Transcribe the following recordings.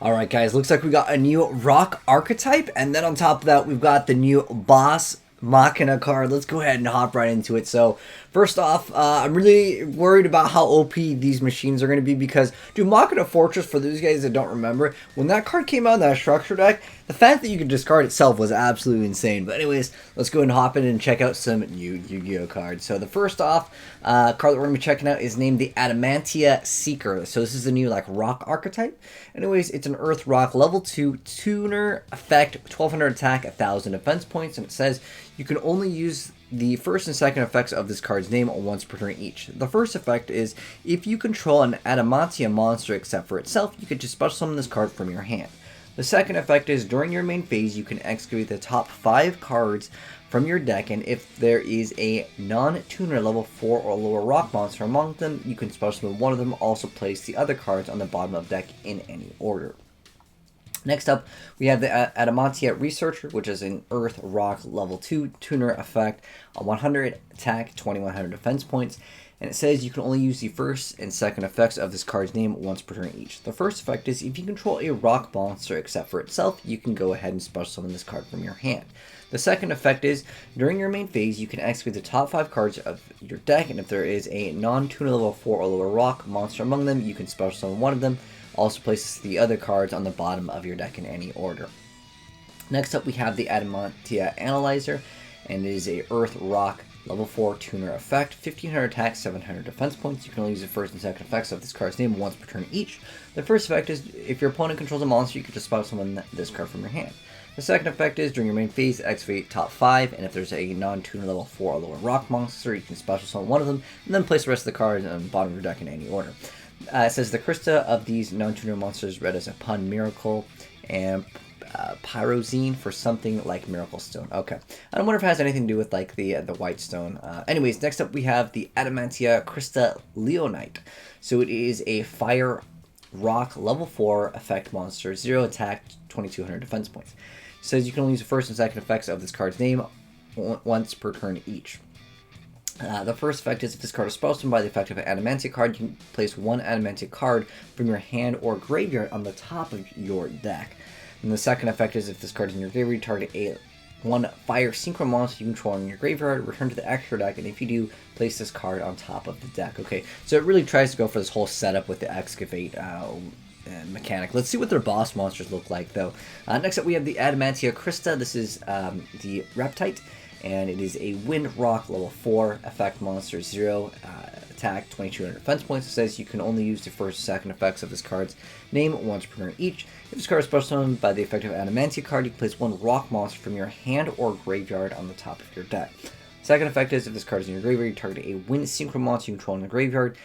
Alright guys, looks like we got a new rock archetype, and then on top of that we've got the new boss Machina card. Let's go ahead and hop right into it. So first off, I'm really worried about how OP these machines are going to be because, dude, Machina Fortress, for those guys that don't remember, when that card came out in that structure deck, the fact that you could discard itself was absolutely insane. But anyways, let's go ahead and hop in and check out some new Yu-Gi-Oh cards. So the first off card that we're going to be checking out is named the Adamantia Seeker. So this is the new like rock archetype. Anyways, it's an Earth Rock level 2 tuner effect, 1200 attack, 1000 defense points, and it says you can only use the first and second effects of this card's name once per turn each. The first effect is if you control an Adamantia monster except for itself, you can just special summon this card from your hand. The second effect is during your main phase, you can excavate the top 5 cards from your deck, and if there is a non-tuner level 4 or lower rock monster among them, you can special summon one of them. Also place the other cards on the bottom of the deck in any order. Next up, we have the Adamantia Researcher, which is an Earth Rock level 2 tuner effect, a 100 attack, 2100 defense points, and it says you can only use the first and second effects of this card's name once per turn each. The first effect is if you control a rock monster except for itself, you can go ahead and special summon this card from your hand. The second effect is during your main phase, you can excavate the top 5 cards of your deck, and if there is a non-tuner level 4 or lower rock monster among them, you can special summon one of them. Also places the other cards on the bottom of your deck in any order. Next up, we have the Adamantia Analyzer, and it is a Earth Rock level 4 tuner effect, 1500 attack, 700 defense points. You can only use the first and second effects of this card's name once per turn each. The first effect is if your opponent controls a monster, you can just special summon this card from your hand. The second effect is during your main phase, excavate top 5, and if there's a non-tuner level 4 or lower rock monster, you can special summon one of them, and then place the rest of the cards on the bottom of your deck in any order. It says the Krista of these non-tuner monsters read as a pun miracle, and pyrozine for something like miracle stone. Okay, I don't wonder if it has anything to do with like the white stone. Anyways, next up we have the Adamantia Krista Leonite. So it is a fire rock level 4 effect monster, 0 attack, 2200 defense points. It says you can only use the first and second effects of this card's name once per turn each. The first effect is if this card is special summoned by the effect of an Adamantia card, you can place one Adamantia card from your hand or graveyard on the top of your deck. And the second effect is if this card is in your graveyard, target one fire synchro monster you control in your graveyard, return to the extra deck, and if you do, place this card on top of the deck. Okay, so it really tries to go for this whole setup with the excavate mechanic. Let's see what their boss monsters look like, though. Next up, we have the Adamantia Krista. This is the Reptite, and it is a Wind Rock level 4 effect monster, 0 attack, 2200 defense points. It says you can only use the first and second effects of this card's name once per turn each. If this card is special summoned by the effect of Adamantia card, you can place one rock monster from your hand or graveyard on the top of your deck. Second effect is if this card is in your graveyard, you target a Wind Synchro monster you control in the graveyard,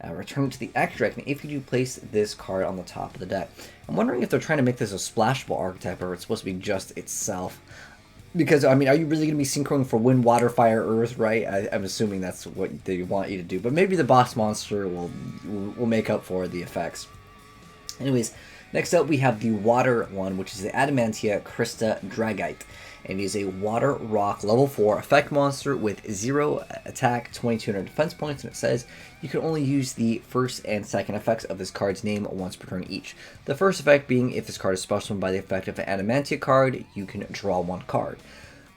return it to the extra deck, and if you do, place this card on the top of the deck. I'm wondering if they're trying to make this a splashable archetype or it's supposed to be just itself. Because, I mean, are you really going to be synchroing for wind, water, fire, earth, right? I'm assuming that's what they want you to do. But maybe the boss monster will make up for the effects. Anyways, next up we have the water one, which is the Adamantia Krista Dragite. And it is a water rock level 4 effect monster with 0 attack, 2200 defense points, and it says you can only use the first and second effects of this card's name once per turn each. The first effect being if this card is special summoned by the effect of an Adamantia card, you can draw one card.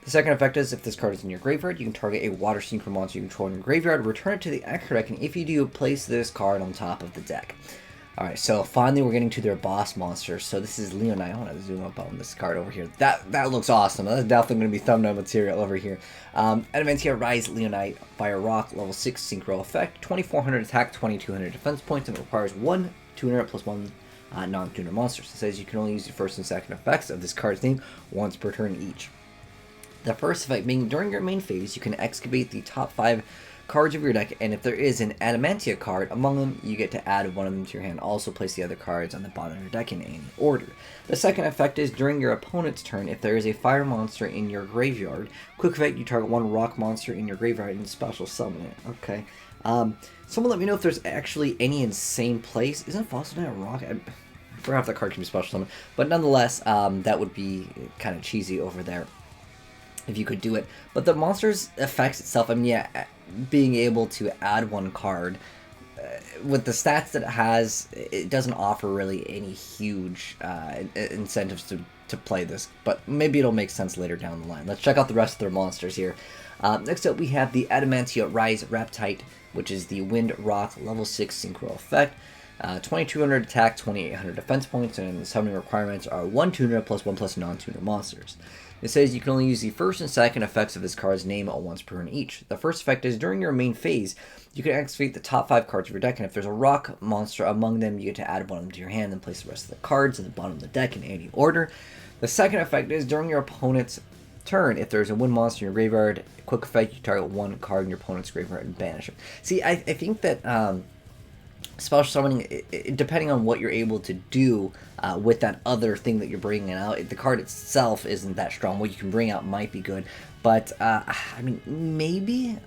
The second effect is if this card is in your graveyard, you can target a water synchro monster you control in your graveyard, return it to the extra deck, and if you do, place this card on top of the deck. Alright, so finally we're getting to their boss monster. So this is Leonite. I want to zoom up on this card over here. That looks awesome. That's definitely going to be thumbnail material over here. Adamantia Rise Leonite, Fire Rock, level 6 Synchro effect, 2400 attack, 2200 defense points, and it requires one tuner plus one non-tuner monsters. It says you can only use the first and second effects of this card's name once per turn each. The first effect being during your main phase, you can excavate the top 5 cards of your deck, and if there is an Adamantia card among them, you get to add one of them to your hand. Also place the other cards on the bottom of your deck in any order. The second effect is during your opponent's turn, if there is a fire monster in your graveyard, quick effect, you target one rock monster in your graveyard and special summon it. Okay. Someone let me know if there's actually any insane place. Isn't Fossil Knight a rock? I forgot if that card can be special summoned, but nonetheless, that would be kind of cheesy over there if you could do it. But the monster's effects itself, I mean, yeah, being able to add one card with the stats that it has, it doesn't offer really any huge incentives to play this, but maybe it'll make sense later down the line. Let's check out the rest of their monsters here. Next up, we have the AzneyesWhitedragon Archtype, which is the Wind Rock level 6 Synchro effect. 2200 attack, 2800 defense points, and the summoning requirements are 1 tuner plus 1 plus non-tuner monsters. It says you can only use the first and second effects of this card's name once per turn each. The first effect is during your main phase, you can activate the top 5 cards of your deck, and if there's a rock monster among them, you get to add one of them to your hand and place the rest of the cards in the bottom of the deck in any order. The second effect is during your opponent's turn, if there's a wind monster in your graveyard, quick effect, you target one card in your opponent's graveyard and banish it. See, I think that special summoning, depending on what you're able to do with that other thing that you're bringing out, the card itself isn't that strong. What you can bring out might be good, but I mean, maybe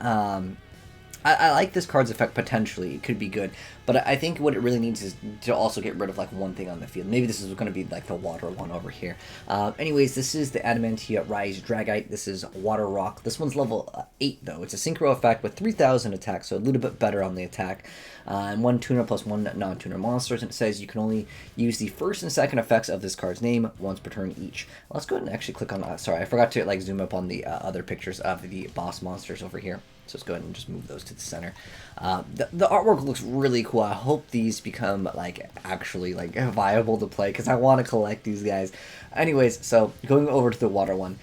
I like this card's effect potentially. It could be good, but I think what it really needs is to also get rid of like one thing on the field. Maybe this is going to be like the water one over here. Anyways, this is the AzneyesWhitedragon. This is Water Rock. This one's level 8 though. It's a synchro effect with 3000 attack, so a little bit better on the attack. And 1 tuner plus 1 non-tuner monsters, and it says you can only use the first and second effects of this card's name once per turn each. Let's go ahead and actually click on sorry, I forgot to like zoom up on the other pictures of the boss monsters over here. So let's go ahead and just move those to the center. The artwork looks really cool. I hope these become like actually like viable to play, because I want to collect these guys. Anyways, so going over to the water one.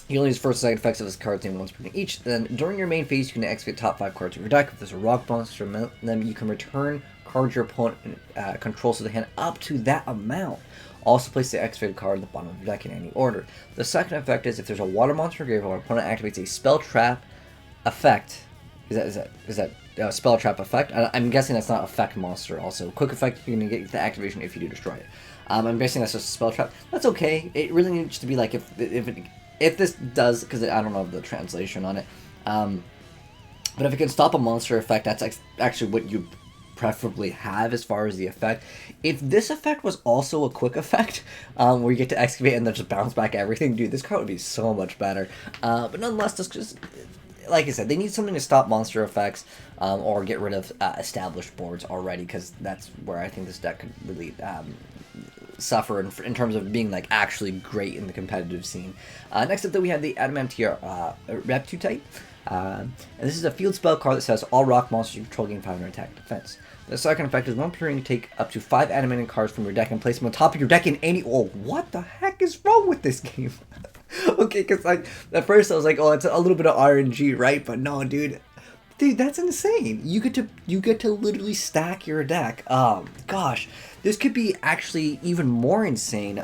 You only use first and second effects of this card's name once per turn each. Then during your main phase, you can activate top 5 cards of your deck. If there's a rock monster, then you can return cards your opponent controls to the hand up to that amount. Also place the activated card at the bottom of your deck in any order. The second effect is if there's a water monster in your graveyard, your opponent activates a spell trap effect. Is that spell trap effect? I'm guessing that's not effect monster. Also, quick effect, you're gonna get the activation if you do destroy it. I'm guessing that's just a spell trap. That's okay. It really needs to be like if this does, because I don't know the translation on it. But if it can stop a monster effect, that's actually what you preferably have as far as the effect. If this effect was also a quick effect, where you get to excavate and then just bounce back everything, dude, this card would be so much better. But nonetheless, just like I said, they need something to stop monster effects, or get rid of established boards already, because that's where I think this deck could really suffer in terms of being like actually great in the competitive scene. Next up, though, we have the AzneyesWhitedragon. And this is a field spell card that says all rock monsters you control gain 500 attack defense. The second effect is one per turn you take up to 5 animated cards from your deck and place them on top of your deck in any. Oh, what the heck is wrong with this game? Okay, because like at first I was like, oh, it's a little bit of RNG, right? But no, dude, that's insane. You get to literally stack your deck. Gosh, this could be actually even more insane.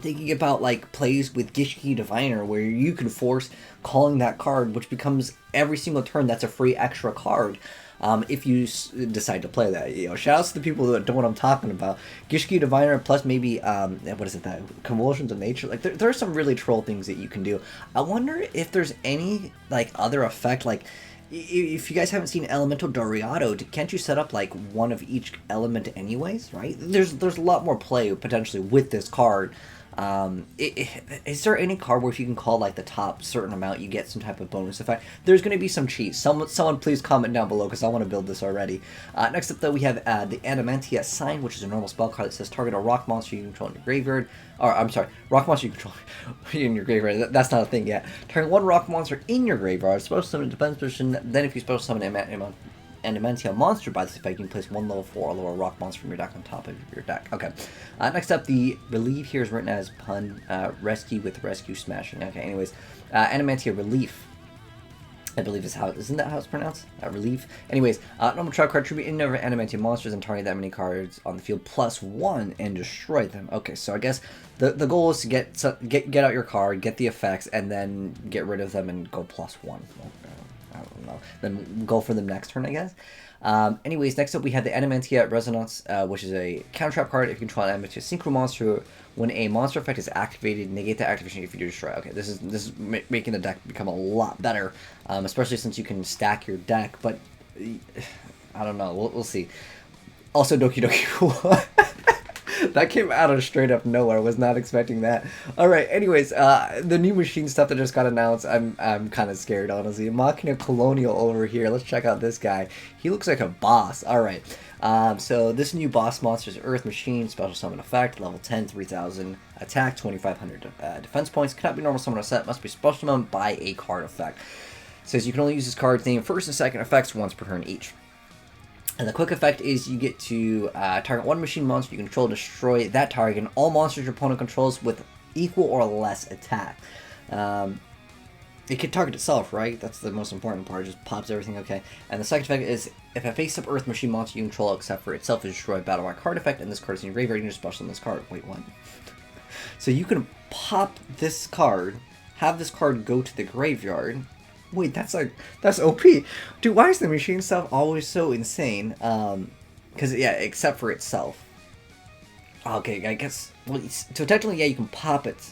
Thinking about like plays with Yugioh Diviner, where you can force calling that card, which becomes every single turn that's a free extra card. If you decide to play that, shout outs to the people that know what I'm talking about. Yugioh Diviner plus maybe what is it, that Convulsions of Nature. Like there are some really troll things that you can do. I wonder if there's any like other effect, like if you guys haven't seen Elemental Doriado, can't you set up like one of each element anyways, right? There's a lot more play potentially with this card. Is there any card where if you can call like the top certain amount, you get some type of bonus effect? There's going to be some cheats. Someone please comment down below, because I want to build this already. Next up, though, we have the Adamantia Sign, which is a normal spell card that says target a rock monster you control in your graveyard. Or, I'm sorry, rock monster you control in your graveyard. That's not a thing yet. Target one rock monster in your graveyard. Special summon a defense position. Then if you special summon an Adamantia monster by this effect, you can place one level 4 or lower rock monster from your deck on top of your deck. Okay. Next up, the Relief here is written as pun, rescue with rescue smashing. Okay, anyways, Adamantia Relief, I believe isn't that how it's pronounced? Relief. Anyways, normal trial card, tribute in over Adamantia monsters and target that many cards on the field +1 and destroy them. Okay, so I guess the goal is to get out your card, get the effects, and then get rid of them and go +1. I don't know. Then go for them next turn, I guess. Anyways, next up we have the Adamantia Resonance, which is a counter trap card. If you control an Adamantia Synchro monster, when a monster effect is activated, negate the activation if you do destroy. Okay, this is making the deck become a lot better, especially since you can stack your deck. But I don't know. We'll see. Also, Doki Doki. That came out of straight up nowhere. I was not expecting that. Alright, anyways, the new machine stuff that just got announced, I'm kind of scared, honestly. Machina Colonial over here. Let's check out this guy. He looks like a boss. Alright, so this new boss monster is Earth Machine, special summon effect, level 10, 3000 attack, 2500 defense points. Cannot be normal summon or set, must be special summoned by a card effect. Says you can only use this card's name first and second effects once per turn each. And the quick effect is you get to target one machine monster you control, destroy that target, and all monsters your opponent controls with equal or less attack. It can target itself, right? That's the most important part. It just pops everything, okay. And the second effect is if a face-up Earth machine monster you control except for itself is destroyed battle by card effect, and this card is in your graveyard, you can just special summon this card. Wait, what? So you can pop this card, have this card go to the graveyard. Wait, that's OP. Dude, why is the machine stuff always so insane? Because, yeah, except for itself. Okay, I guess, well, so technically, yeah, you can pop it,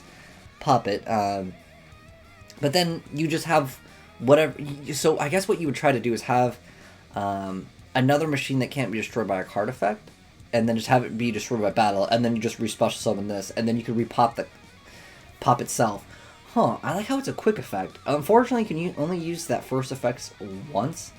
but then you just have whatever, so I guess what you would try to do is have another machine that can't be destroyed by a card effect, and then just have it be destroyed by battle, and then you just re-special summon this, and then you can re-pop pop itself. Huh, I like how it's a quick effect. Unfortunately, can you only use that first effect once?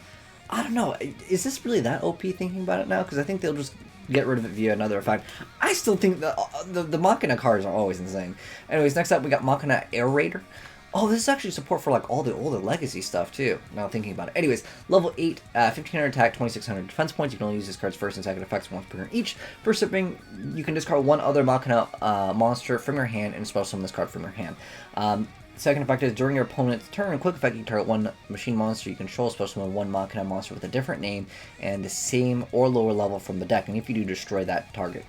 I don't know. Is this really that OP thinking about it now? Because I think they'll just get rid of it via another effect. I still think the Machina cards are always insane. Anyways, next up we got Machina Aerator. Oh, this is actually support for like all the older legacy stuff too, now thinking about it. Anyways, level 8, 1500 attack, 2600 defense points. You can only use this card's first and second effects once per turn each. First shipping, you can discard one other Machina monster from your hand and special summon this card from your hand. Second effect is during your opponent's turn, quick effect, you can target one machine monster you control, special summon one Machina monster with a different name and the same or lower level from the deck, and if you do, destroy that target.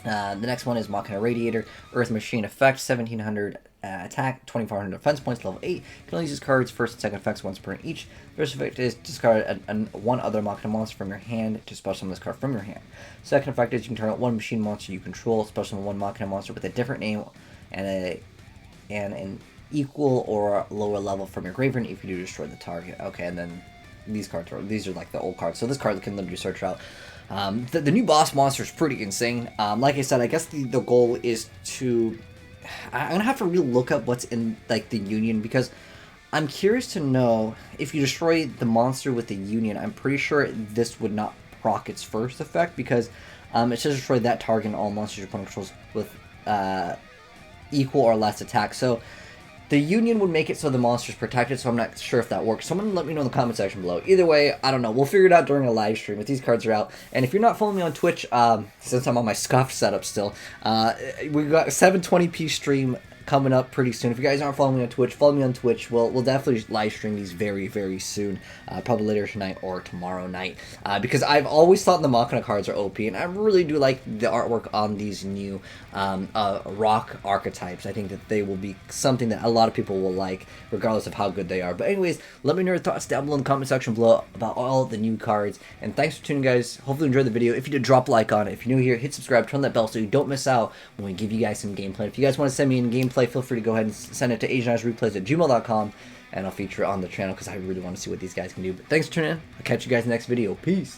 The next one is Machina Radiator, Earth Machine effect, 1700 attack, 2400 defense points, level 8. You can only use cards first and second effects once per each. First effect is discard one other Machina monster from your hand to special summon this card from your hand. Second effect is you can target one machine monster you control, special summon one Machina monster with a different name and an equal or lower level from your graveyard if you do destroy the target. Okay, and then these are like the old cards, so this card can literally search out. The new boss monster is pretty insane. Like I said, I guess the goal is to... I'm gonna have to really look up what's in like the Union, because I'm curious to know if you destroy the monster with the Union. I'm pretty sure this would not proc its first effect, because it says destroy that target and all monsters your opponent controls with equal or less attack. So the Union would make it so the monster's protected, so I'm not sure if that works. Someone let me know in the comment section below. Either way, I don't know. We'll figure it out during a live stream if these cards are out. And if you're not following me on Twitch, since I'm on my scuffed setup still, we got a 720p stream coming up pretty soon. If you guys aren't following me on Twitch, follow me on Twitch. We'll definitely live stream these very, very soon, probably later tonight or tomorrow night, because I've always thought the Machina cards are OP, and I really do like the artwork on these new rock archetypes. I think that they will be something that a lot of people will like, regardless of how good they are. But anyways, let me know your thoughts down below in the comment section below about all the new cards, and thanks for tuning, guys. Hopefully you enjoyed the video. If you did, drop a like on it. If you're new here, hit subscribe, turn that bell so you don't miss out when we give you guys some gameplay. If you guys want to send me in gameplay, feel free to go ahead and send it to AzneyesReplays@gmail.com, and I'll feature it on the channel because I really want to see what these guys can do. But thanks for tuning in. I'll catch you guys in the next video. Peace.